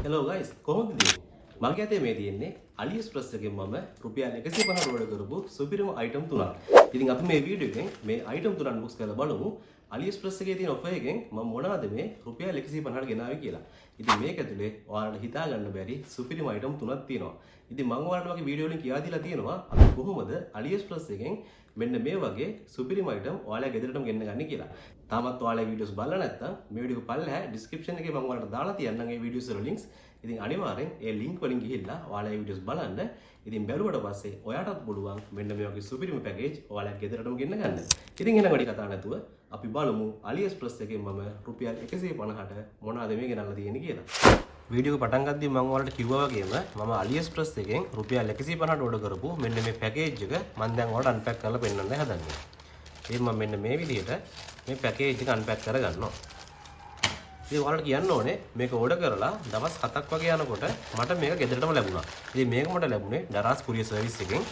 Hello guys, කොහොමද ඉන්නේ? මගේ අතේ මේ තියෙන්නේ AliExpress එකෙන් මම රුපියල් 150 ඕඩර් කරපු සුපිරිම අයිටම් තුනක්. ඉතින් අපි මේ වීඩියෝ එකෙන් මේ අයිටම් තුන අන්බොක්ස් කරලා බලමු. AliExpress එකේ තියෙන ඔෆර් එකෙන් මම මොනවද මේ රුපියල් 150ට ගෙනාවේ කියලා. ඉතින් මේක ඇතුලේ ඔයාලට හිතා ගන්න බැරි සුපිරිම අයිටම් තුනක් තියෙනවා. ඉතින් මම ඔයාලට මගේ වීඩියෝ වලින් කියා දීලා තියෙනවා අපි කොහොමද AliExpress එකෙන් මෙන්න මේ වගේ සුපිරිම අයිටම් ඔයාලා ගෙදරටම ගෙන්න ගන්න කියලා. තාමත් ඔයාලා වීඩියෝස් බලලා නැත්නම් මේ වීඩියෝ පල්ලෙහා description එකේ මම ඔයාලට දාලා තියන්නම් ඒ වීඩියෝස් වල links. ඉතින් අනිවාර්යෙන් ඒ link වලින් ගිහිල්ලා ඔයාලා ඒ වීඩියෝස් බලන්න. ඉතින් බැලුවට පස්සේ ඔයාටත් පුළුවන් මෙන්න මේ වගේ සුපිරිම පැකේජ් ඔයාලා ගෙදරටම ගෙන්න ගන්න. ඉතින් එහෙනම් වැඩි කතා නැතුව අපි බලමු AliExpress එකෙන් මම රුපියල් 150ට මොනවද මේ ගෙනල්ලා තියෙන්නේ කියලා. වීඩියෝ එක පටන් ගද්දී මම ඔයාලට කිව්වා වගේම මම AliExpress එකෙන් රුපියල් 150ට ඕඩර් කරපු මෙන්න මේ පැකේජ් එක මම දැන් ඔයාලට අන්පැක් කරලා පෙන්නන්න හදන්නේ. ඉතින් මම මෙන්න මේ විදිහට මේ පැකේජ් එක අන්පැක් කරගන්නවා. ඉතින් ඔයාලට කියන්න ඕනේ මේක ඕඩර් කරලා දවස් 7ක් වගේ යනකොට මට මේක ගෙදරටම ලැබුණා. ඉතින් මේක මට ලැබුණේ Daraz courier service එකෙන්.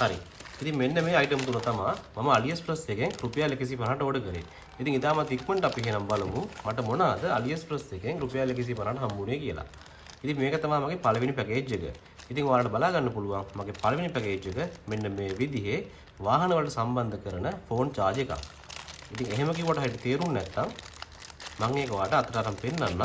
හරි. ඉතින් මෙන්න මේ අයිටම් තුන තමයි මම AliExpress එකෙන් රුපියල් 150ට ඕඩර් කරේ. ඉතින් ඉතාලම ඉක්මනට අපි එහෙනම් බලමු මට මොනවාද AliExpress එකෙන් රුපියල් 150ට හම්බුනේ කියලා. ඉතින් මේක තමයි මගේ පළවෙනි පැකේජ් එක. ඉතින් ඔයාලට බලා ගන්න පුළුවන් මගේ පළවෙනි පැකේජ් එක මෙන්න මේ විදිහේ වාහන වලට සම්බන්ධ කරන ෆෝන් charge එකක්. ඉතින් එහෙම කිව්වට හරියට තේරුන්නේ නැත්තම් මම ඒක ඔයාලට අතට අරන් පෙන්නන්නම්.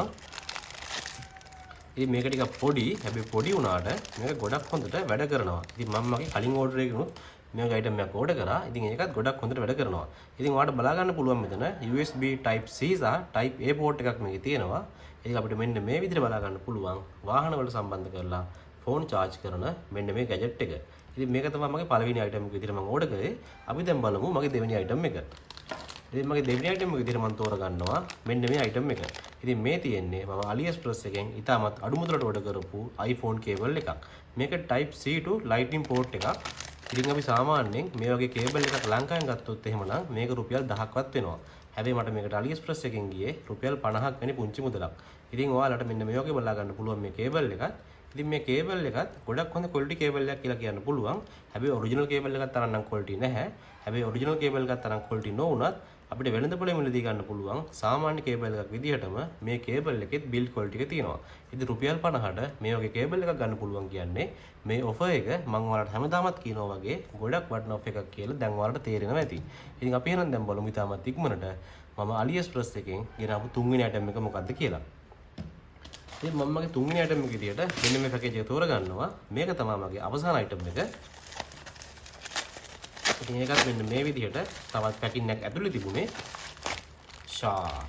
ඉතින් මේක ටිකක් පොඩි, හැබැයි පොඩි වුණාට මේක ගොඩක් හොඳට වැඩ කරනවා. ඉතින් මම මගේ කලින් ඕඩර් එකකිනුත් මේක අයිටම් එකක් ඕඩර් කරා. ඉතින් ඒකත් ගොඩක් හොඳට වැඩ කරනවා. ඉතින් ඔයාලට බලා ගන්න පුළුවන් මෙතන USB type C සහ type A port එකක් මේකේ තියෙනවා. ඒක අපිට මෙන්න මේ විදිහට බලා ගන්න පුළුවන් වාහන වලට සම්බන්ධ කරලා ෆෝන් charge කරන මෙන්න මේ ගැජට් එක. ඉතින් මේක තමයි මගේ පළවෙනි අයිටම් එක විදිහට මම ඕඩර් කරේ. අපි දැන් බලමු මගේ දෙවෙනි අයිටම් එක. ඉතින් මගේ දෙවෙනි අයිටම් එක විදිහට මම තෝරගන්නවා මෙන්න මේ අයිටම් එක. ඉතින් මේ තියෙන්නේ මම AliExpress එකෙන් ඉතාමත් අඩු මුදලට ඕඩර් කරපු iPhone cable එකක්. මේක type C to lightning port එකක්. ඉතින් අපි සාමාන්‍යයෙන් මේ වගේ cable එකක් ලංකාවෙන් ගත්තොත් එහෙමනම් මේක රුපියල් 1000ක්වත් වෙනවා. හැබැයි මට මේකට AliExpress එකෙන් ගියේ රුපියල් 50ක් වෙනි පුංචි මුදලක්. ඉතින් ඔයාලට මෙන්න මේ වගේ බලා ගන්න පුළුවන් මේ cable එකත්. ඉතින් මේ cable එකත් ගොඩක් හොඳ quality cable එකක් කියලා කියන්න පුළුවන්. හැබැයි original cable එකක් තරම් නම් quality නැහැ. හැබැයි original cable එකක් තරම් quality නොවුනත් අපිට වෙළඳ පොලේ මිලදී ගන්න පුළුවන් සාමාන්‍ය කේබල් එකක් විදිහටම මේ කේබල් එකෙත් බිල්ඩ් ක්වොලිටි එක තියෙනවා. ඉතින් රුපියල් 50ට මේ වගේ කේබල් එකක් ගන්න පුළුවන් කියන්නේ මේ ඔෆර් එක මම ඔයාලට හැමදාමත් කියනවා වගේ ගොඩක් වටින ඔෆර් එකක් කියලා දැන් ඔයාලට තේරෙනවා ඇති. ඉතින් අපි එහෙනම් දැන් බලමු ඉතාමත් ඉක්මනට මම AliExpress එකෙන් ගෙනාවු තුන්වෙනි අයිටම් එක මොකක්ද කියලා. ඉතින් මම මගේ තුන්වෙනි අයිටම් එක විදිහට මෙන්න මේ පැකේජ් එක තෝරගන්නවා. මේක තමයි මගේ අවසාන අයිටම් එක. ඉතින් ඒකත් මෙන්න මේ විදිහට තවත් පැකින් එකක් ඇතුලේ තිබුණේ ෂා.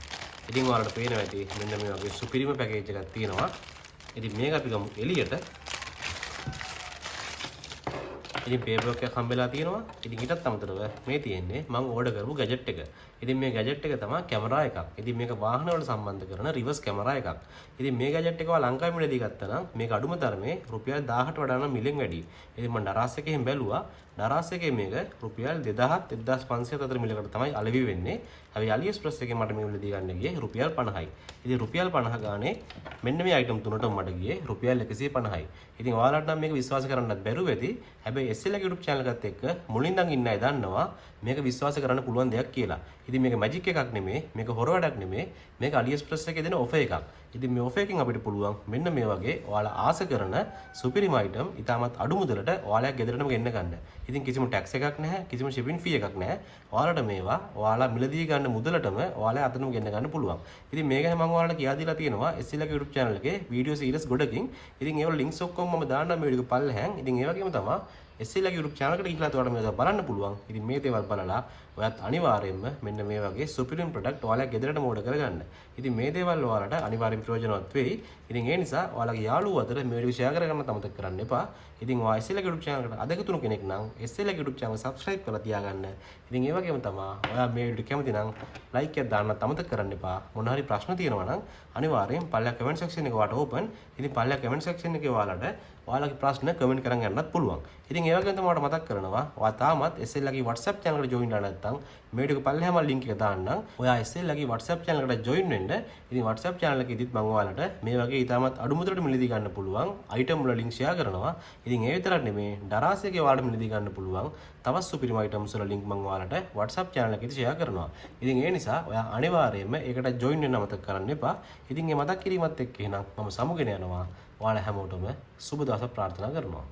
ඉතින් ඔයාලට පේනවා ඇති මෙන්න මේ වගේ සුපිරිම පැකේජ් එකක් තියෙනවා. ඉතින් මේක අපි ගමු එළියට. ඉතින් පේපර් එකක් හම්බෙලා තියෙනවා. ඉතින් ඊටත් අමතරව මේ තියෙන්නේ මම ඕඩර් කරපු ගැජට් එක. ඉතින් මේ ගැජට් එක තමයි කැමරා එකක්. ඉතින් මේක වාහන වලට සම්බන්ධ කරන රිවර්ස් කැමරා එකක්. ඉතින් මේ ගැජට් එක ඔයා ලංකාවේ මිලදී ගත්තා නම් මේක අඩුම තරමේ රුපියල් 1000ට වඩා නම් මිලෙන් වැඩි. ඉතින් මම Daraz එකෙන් බැලුවා. Daraz එකේ මේක රුපියල් 2000 1500 අතර මිලකට තමයි අලෙවි වෙන්නේ. හැබැයි AliExpress එකේ මට මේ මිලදී ගන්න ගියේ රුපියල් 50යි. ඉතින් රුපියල් 50 ගානේ මෙන්න මේ අයිටම් තුනටම මට ගියේ රුපියල් 150යි. ඉතින් ඔයාලට නම් මේක විශ්වාස කරන්නත් බැරුව ඇති. හැබැයි SL YouTube channel එකත් එක්ක මුලින් ඉඳන් ඉන්න අය දන්නවා මේක විශ්වාස කරන්න පුළුවන් දෙයක් කියලා. ඉතින් මේක මැජික් එකක් නෙමෙයි, මේක හොර වැඩක් නෙමෙයි. මේක AliExpress එකේ දෙන ඔෆර් එකක්. ඉතින් මේ ඔෆර් එකෙන් අපිට පුළුවන් මෙන්න මේ වගේ ඔයාලා ආස කරන සුපිරිම අයිටම් ඉතාමත් අඩු මුදලට ඔයාලා ගෙදරටම ගෙන්න ගන්න. ඉතින් කිසිම ටැක්ස් එකක් නැහැ, කිසිම shipping fee එකක් නැහැ. ඔයාලට මේවා ඔයාලා මිලදී ගන්න මුදලටම ඔයාලා අතනම ගෙන්න ගන්න පුළුවන්. ඉතින් මේක මම ඔයාලට කියා දීලා තියෙනවා SL YouTube channel එකේ වීඩියෝ සීරීස් ගොඩකින්. ඉතින් ඒවල links ඔක්කොම මම දාන්නම් මේ වීඩියෝ පල්ලෙහාන්. ඉතින් ඒ වගේම තමයි SL YouTube channel එකට ගිහිල්ලා ඔයාලට මේක බලන්න පුළුවන්. ඉතින් මේ දේවල් බලලා ඔයත් අනිවාර්යයෙන්ම මෙන්න මේ වගේ සුපිරිම ප්‍රොඩක්ට් ඔයාලා ගෙදරටම ඕඩර් කරගන්න. ඉතින් මේ දේවල් ඔයාලට අනිවාර්යෙන් ප්‍රයෝජනවත් වෙයි. ඉතින් ඒ නිසා ඔයාලගේ යාළුවෝ අතර මේ වීඩියෝ ෂෙයා කරගන්න අමතක කරන්න එපා. ඉතින් ඔයා SL YouTube channel එකට අදගතුණු කෙනෙක් නම් SL YouTube channel subscribe කරලා තියාගන්න. ඉතින් ඒ වගේම තමයි ඔයා මේ වීඩියෝ කැමති නම් like එකක් දාන්නත් අමතක කරන්න එපා. මොන හරි ප්‍රශ්න තියෙනවා නම් අනිවාර්යෙන් පල්ලෙහා comment section එක ඔයාලට open. ඉතින් පල්ලෙහා comment section එකේ ඔයාලට ඔයාලගේ ප්‍රශ්න කමෙන්ට් කරන් යන්නත් පුළුවන්. ඉතින් ඒ වගේම තමයි මට මතක් කරනවා ඔයා තාමත් SL ලගේ WhatsApp channel එකට join වෙලා නැත්නම් මේ වීඩියෝ එක පල්ලෙහාම link එක දාන්නම්. ඔයා SL ලගේ WhatsApp channel එකට join වෙන්න. ඉතින් WhatsApp channel එකේදීත් මම ඔයාලට මේ වගේ ඊටමත් අඩු මුදලට මිලදී ගන්න පුළුවන් item වල link share කරනවා. ඉතින් ඒ විතරක් නෙමෙයි දරාසයේගේ ඔයාලට මිලදී ගන්න පුළුවන් තවත් සුපිරිම items වල link මම ඔයාලට WhatsApp channel එකේදී share කරනවා. ඉතින් ඒ නිසා ඔයා අනිවාර්යයෙන්ම ඒකට join වෙන්න අමතක කරන්න එපා. ඉතින් මේ මතක් කිරීමත් එක්ක එහෙනම් මම සමුගෙන යනවා. ඔයාලා හැමෝටම සුබ දවසක් ප්‍රාර්ථනා කරනවා.